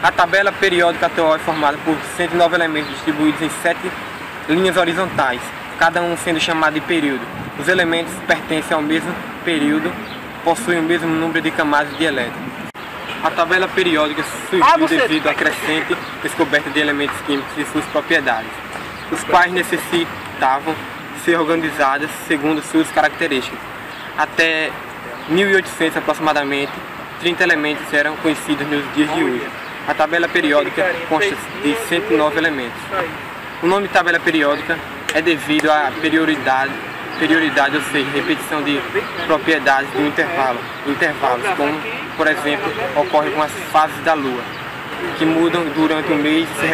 A tabela periódica atual é formada por 109 elementos distribuídos em 7 linhas horizontais, cada um sendo chamado de período. Os elementos pertencem ao mesmo período, possuem o mesmo número de camadas de elétrons. A tabela periódica surgiu devido à crescente descoberta de elementos químicos e suas propriedades, os quais necessitavam ser organizados segundo suas características. Até 1800 aproximadamente, 30 elementos eram conhecidos nos dias de hoje. A tabela periódica consta de 109 elementos. O nome tabela periódica é devido à prioridade, ou seja, repetição de propriedades do intervalos, como, por exemplo, ocorre com as fases da Lua, que mudam durante o mês e se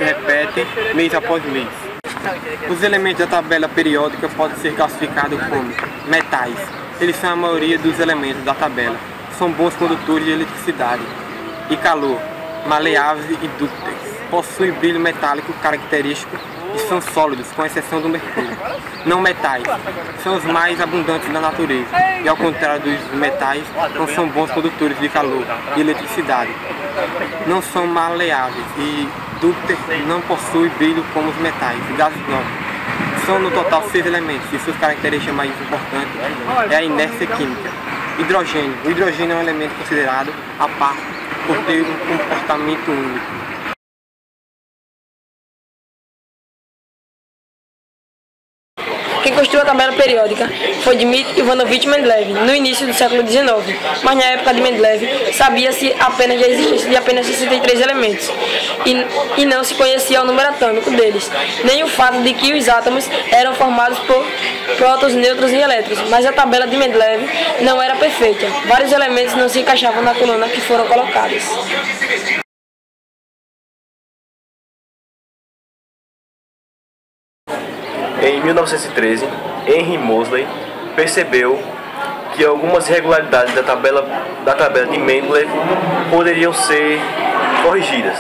repete mês após mês. Os elementos da tabela periódica podem ser classificados como metais. Eles são a maioria dos elementos da tabela. São bons condutores de eletricidade e calor, maleáveis e dúcteis. Possuem brilho metálico característico e são sólidos, com exceção do mercúrio. Não metais são os mais abundantes da natureza e, ao contrário dos metais, não são bons condutores de calor e eletricidade. Não são maleáveis e dúcteis, não possuem brilho como os metais e gases nobres. São no total 6 elementos e suas características mais importantes é a inércia química. Hidrogênio. O hidrogênio é um elemento considerado à parte por ter um comportamento único. Quem construiu a tabela periódica foi Dmitri Ivanovich Mendeleev, no início do século XIX, mas na época de Mendeleev sabia-se apenas da existência de apenas 63 elementos e não se conhecia o número atômico deles, nem o fato de que os átomos eram formados por prótons, nêutrons e elétrons, mas a tabela de Mendeleev não era perfeita, vários elementos não se encaixavam na coluna que foram colocados. Em 1913, Henry Moseley percebeu que algumas irregularidades da tabela de Mendeleev poderiam ser corrigidas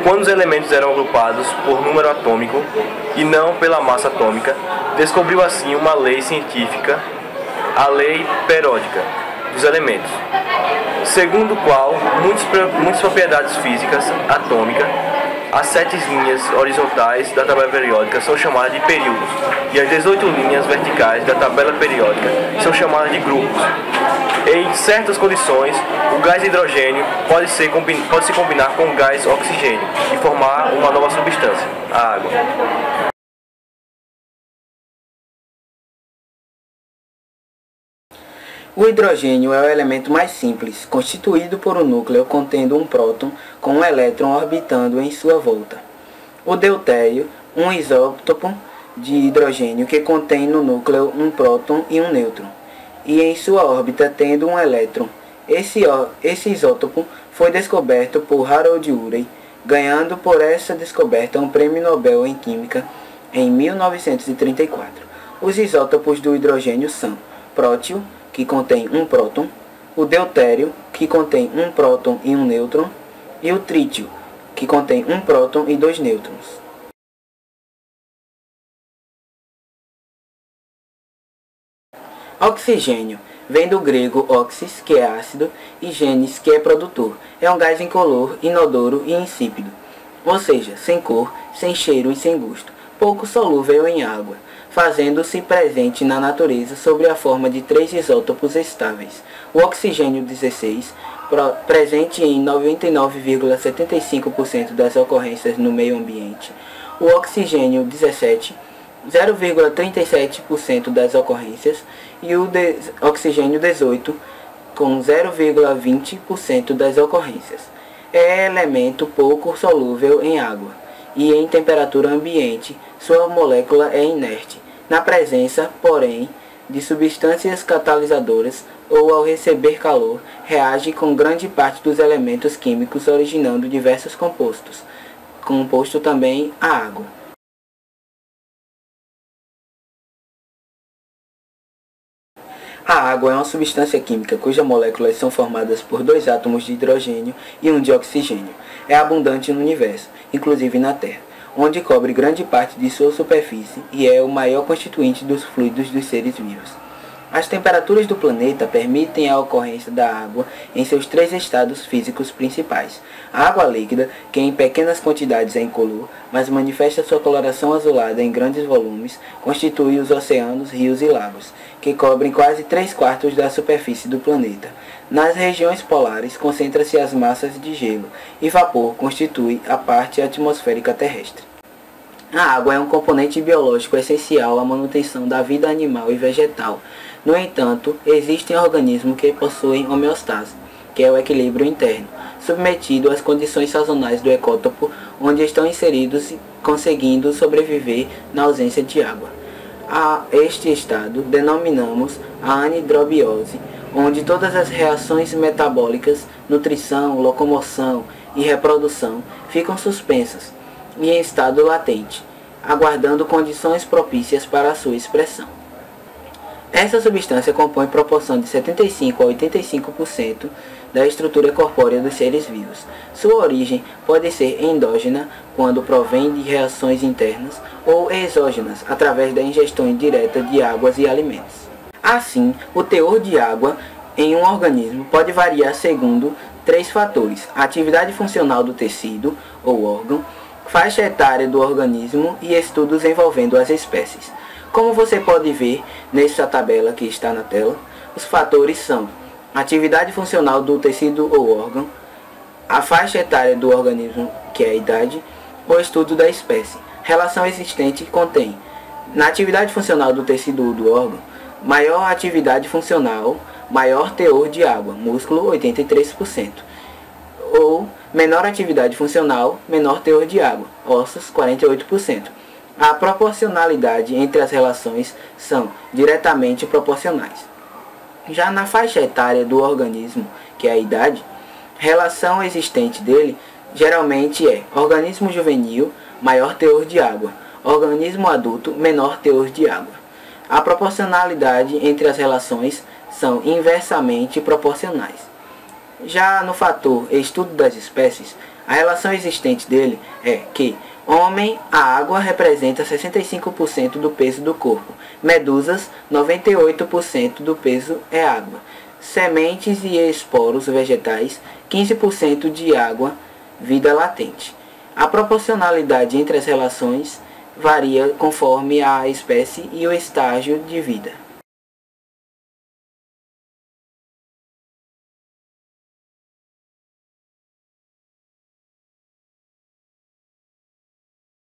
quando os elementos eram agrupados por número atômico e não pela massa atômica. Descobriu assim uma lei científica, a lei periódica dos elementos, segundo a qual muitas propriedades físicas atômicas, as 7 linhas horizontais da tabela periódica são chamadas de períodos e as 18 linhas verticais da tabela periódica são chamadas de grupos. Em certas condições, o gás hidrogênio pode se combinar com o gás oxigênio e formar uma nova substância, a água. O hidrogênio é o elemento mais simples, constituído por um núcleo contendo um próton com um elétron orbitando em sua volta. O deutério, um isótopo de hidrogênio que contém no núcleo um próton e um nêutron, e em sua órbita tendo um elétron. Esse isótopo foi descoberto por Harold Urey, ganhando por essa descoberta um prêmio Nobel em Química em 1934. Os isótopos do hidrogênio são prótio, que contém um próton, o deutério, que contém um próton e um nêutron, e o trítio, que contém um próton e 2 nêutrons. Oxigênio vem do grego oxis, que é ácido, e genes, que é produtor. É um gás incolor, inodoro e insípido, ou seja, sem cor, sem cheiro e sem gosto, pouco solúvel em água, fazendo-se presente na natureza sob a forma de 3 isótopos estáveis. O oxigênio 16, presente em 99,75% das ocorrências no meio ambiente. O oxigênio 17, 0,37% das ocorrências. E o oxigênio 18, com 0,20% das ocorrências. É elemento pouco solúvel em água e em temperatura ambiente, sua molécula é inerte. Na presença, porém, de substâncias catalisadoras ou ao receber calor, reage com grande parte dos elementos químicos, originando diversos compostos, composto também a água. A água é uma substância química cujas moléculas são formadas por 2 átomos de hidrogênio e 1 de oxigênio. É abundante no universo, inclusive na Terra, onde cobre grande parte de sua superfície e é o maior constituinte dos fluidos dos seres vivos. As temperaturas do planeta permitem a ocorrência da água em seus 3 estados físicos principais. A água líquida, que em pequenas quantidades é incolor, mas manifesta sua coloração azulada em grandes volumes, constitui os oceanos, rios e lagos, que cobrem quase 3/4 da superfície do planeta. Nas regiões polares concentra-se as massas de gelo, e vapor constitui a parte atmosférica terrestre. A água é um componente biológico essencial à manutenção da vida animal e vegetal. No entanto, existem organismos que possuem homeostase, que é o equilíbrio interno, submetido às condições sazonais do ecótopo, onde estão inseridos e conseguindo sobreviver na ausência de água. A este estado denominamos a anidrobiose, onde todas as reações metabólicas, nutrição, locomoção e reprodução ficam suspensas e em estado latente, aguardando condições propícias para a sua expressão. Essa substância compõe proporção de 75 a 85% da estrutura corpórea dos seres vivos. Sua origem pode ser endógena, quando provém de reações internas, ou exógenas, através da ingestão indireta de águas e alimentos. Assim, o teor de água em um organismo pode variar segundo 3 fatores: a atividade funcional do tecido ou órgão, faixa etária do organismo e estudos envolvendo as espécies. Como você pode ver nessa tabela que está na tela, os fatores são a atividade funcional do tecido ou órgão, a faixa etária do organismo, que é a idade, o estudo da espécie. Relação existente contém, na atividade funcional do tecido ou do órgão, maior atividade funcional, maior teor de água, músculo 83%, ou menor atividade funcional, menor teor de água, ossos 48%. A proporcionalidade entre as relações são diretamente proporcionais. Já na faixa etária do organismo, que é a idade, relação existente dele geralmente é organismo juvenil, maior teor de água, organismo adulto, menor teor de água. A proporcionalidade entre as relações são inversamente proporcionais. Já no fator estudo das espécies, a relação existente dele é que homem, a água representa 65% do peso do corpo. Medusas, 98% do peso é água. Sementes e esporos vegetais, 15% de água, vida latente. A proporcionalidade entre as relações varia conforme a espécie e o estágio de vida.